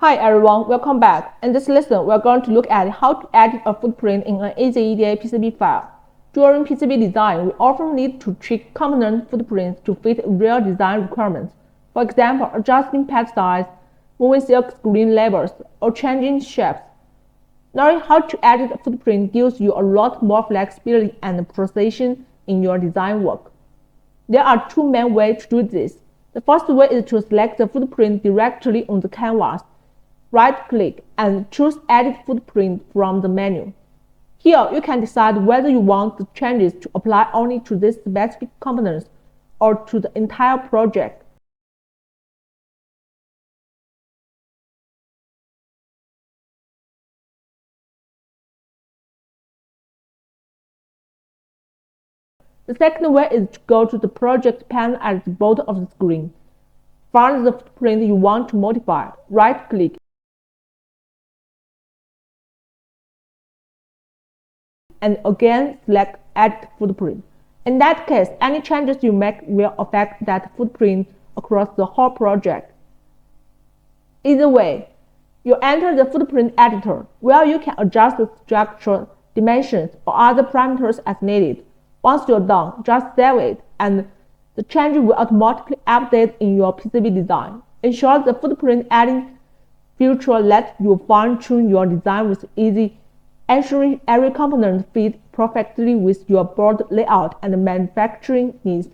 Hi everyone, welcome back. In this lesson, we are going to look at how to edit a footprint in an EasyEDA PCB file. During PCB design, we often need to tweak component footprints to fit real design requirements. For example, adjusting pad size, moving silk screen labels, or changing shapes. Knowing how to edit a footprint gives you a lot more flexibility and precision in your design work. There are two main ways to do this. The first way is to select the footprint directly on the canvas. Right-click and choose Edit Footprint from the menu. Here, you can decide whether you want the changes to apply only to these specific components or to the entire project. The second way is to go to the project panel at the bottom of the screen. Find the footprint you want to modify. Right-click and again select Edit Footprint. In that case, any changes you make will affect that footprint across the whole project. Either way, you enter the footprint editor, where you can adjust the structure, dimensions, or other parameters as needed. Once you're done, just save it, and the change will automatically update in your PCB design. Ensure the footprint adding feature lets you fine-tune your design with easy, ensuring every component fits perfectly with your board layout and manufacturing needs.